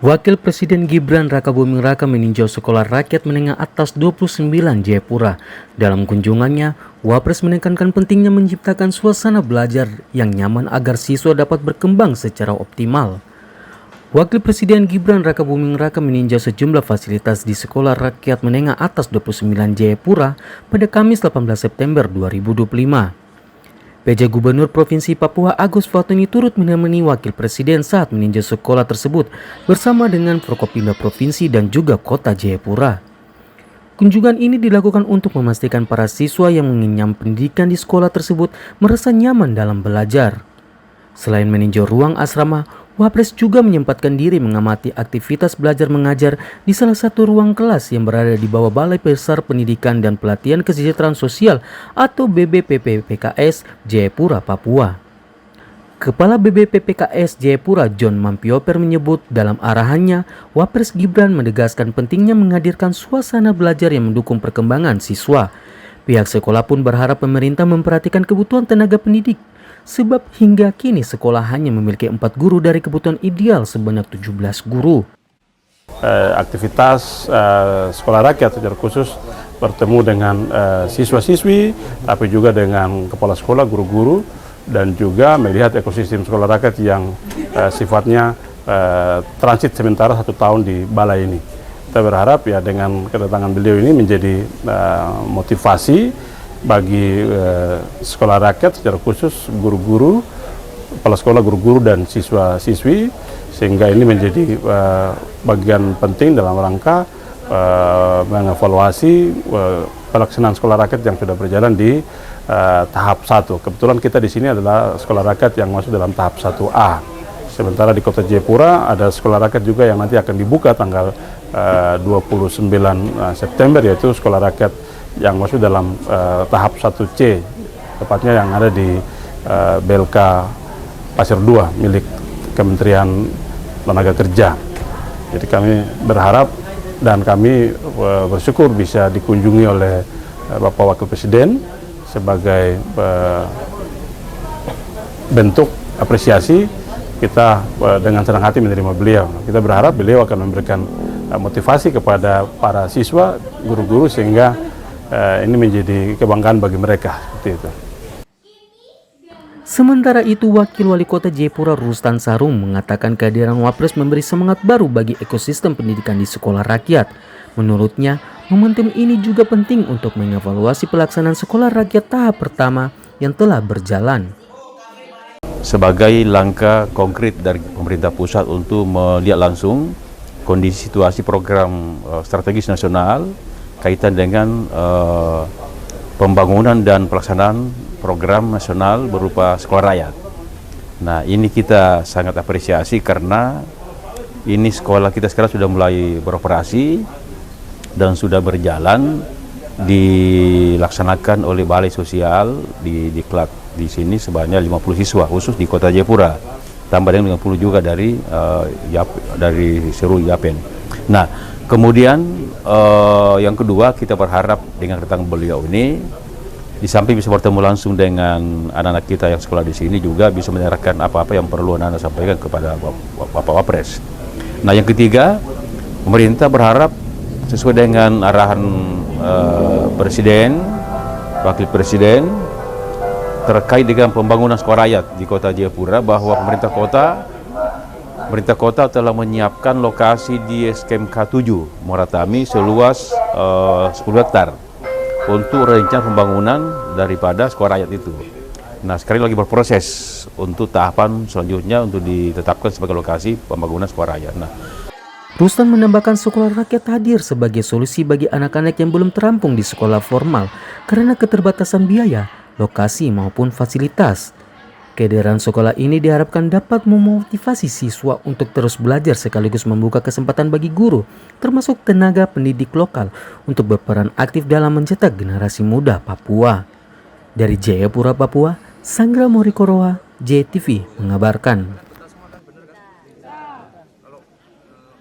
Wakil Presiden Gibran Rakabuming Raka meninjau Sekolah Rakyat Menengah Atas 29 Jayapura. Dalam kunjungannya, Wapres menekankan pentingnya menciptakan suasana belajar yang nyaman agar siswa dapat berkembang secara optimal. Wakil Presiden Gibran Rakabuming Raka meninjau sejumlah fasilitas di Sekolah Rakyat Menengah Atas 29 Jayapura pada Kamis 18 September 2025. PJ Gubernur Provinsi Papua Agus Fatoni turut menemani Wakil Presiden saat meninjau sekolah tersebut bersama dengan Forkopimda Provinsi dan juga Kota Jayapura. Kunjungan ini dilakukan untuk memastikan para siswa yang mengenyam pendidikan di sekolah tersebut merasa nyaman dalam belajar. Selain meninjau ruang asrama, Wapres juga menyempatkan diri mengamati aktivitas belajar mengajar di salah satu ruang kelas yang berada di bawah Balai Besar Pendidikan dan Pelatihan Kesejahteraan Sosial atau BBPPKS Jayapura, Papua. Kepala BBPPKS Jayapura John Mampioper menyebut dalam arahannya, Wapres Gibran menegaskan pentingnya menghadirkan suasana belajar yang mendukung perkembangan siswa. Pihak sekolah pun berharap pemerintah memperhatikan kebutuhan tenaga pendidik. Sebab hingga kini sekolah hanya memiliki 4 guru dari kebutuhan ideal sebanyak 17 guru. Aktivitas sekolah rakyat secara khusus bertemu dengan siswa-siswi, tapi juga dengan kepala sekolah, guru-guru, dan juga melihat ekosistem sekolah rakyat yang sifatnya transit sementara 1 tahun di balai ini. Kita berharap ya dengan kedatangan beliau ini menjadi motivasi bagi sekolah rakyat secara khusus guru-guru, kepala sekolah, guru-guru dan siswa-siswi, sehingga ini menjadi bagian penting dalam rangka mengevaluasi pelaksanaan sekolah rakyat yang sudah berjalan di tahap 1. Kebetulan kita di sini adalah sekolah rakyat yang masuk dalam tahap 1A. Sementara di Kota Jayapura ada sekolah rakyat juga yang nanti akan dibuka tanggal 29 September, yaitu sekolah rakyat yang masuk dalam tahap 1C, tepatnya yang ada di BLK Pasir 2 milik Kementerian Tenaga Kerja. Jadi kami berharap dan kami bersyukur bisa dikunjungi oleh Bapak Wakil Presiden sebagai bentuk apresiasi kita dengan senang hati menerima beliau. Kita berharap beliau akan memberikan motivasi kepada para siswa, guru-guru, sehingga ini menjadi kebanggaan bagi mereka, seperti itu. Sementara itu, Wakil Wali Kota Jayapura Rustan Sarung mengatakan kehadiran Wapres memberi semangat baru bagi ekosistem pendidikan di sekolah rakyat. Menurutnya, momentum ini juga penting untuk mengevaluasi pelaksanaan sekolah rakyat tahap pertama yang telah berjalan. Sebagai langkah konkret dari pemerintah pusat untuk melihat langsung kondisi situasi program strategis nasional kaitan dengan pembangunan dan pelaksanaan program nasional berupa sekolah rakyat. Nah, ini kita sangat apresiasi karena ini sekolah kita sekarang sudah mulai beroperasi dan sudah berjalan, dilaksanakan oleh Balai Sosial di sini sebanyak 50 siswa khusus di Kota Jayapura, tambah dengan 50 juga dari seluruh Yapen. Nah, kemudian yang kedua, kita berharap dengan kedatangan beliau ini, di samping bisa bertemu langsung dengan anak-anak kita yang sekolah di sini, juga bisa menyerahkan apa-apa yang perlu anak-anak sampaikan kepada Bapak Wapres. Nah, yang ketiga, pemerintah berharap sesuai dengan arahan Presiden, Wakil Presiden terkait dengan pembangunan sekolah rakyat di Kota Jayapura, bahwa pemerintah kota telah menyiapkan lokasi di SKMK 7 Moratami seluas 10 hektar untuk rencana pembangunan daripada sekolah rakyat itu. Nah, sekarang lagi berproses untuk tahapan selanjutnya untuk ditetapkan sebagai lokasi pembangunan sekolah rakyat. Nah, Rustan menambahkan sekolah rakyat hadir sebagai solusi bagi anak-anak yang belum terampung di sekolah formal karena keterbatasan biaya, lokasi maupun fasilitas. Kehadiran sekolah ini diharapkan dapat memotivasi siswa untuk terus belajar sekaligus membuka kesempatan bagi guru, termasuk tenaga pendidik lokal, untuk berperan aktif dalam mencetak generasi muda Papua. Dari Jayapura, Papua, Sanggra Morikoroa, JTV mengabarkan.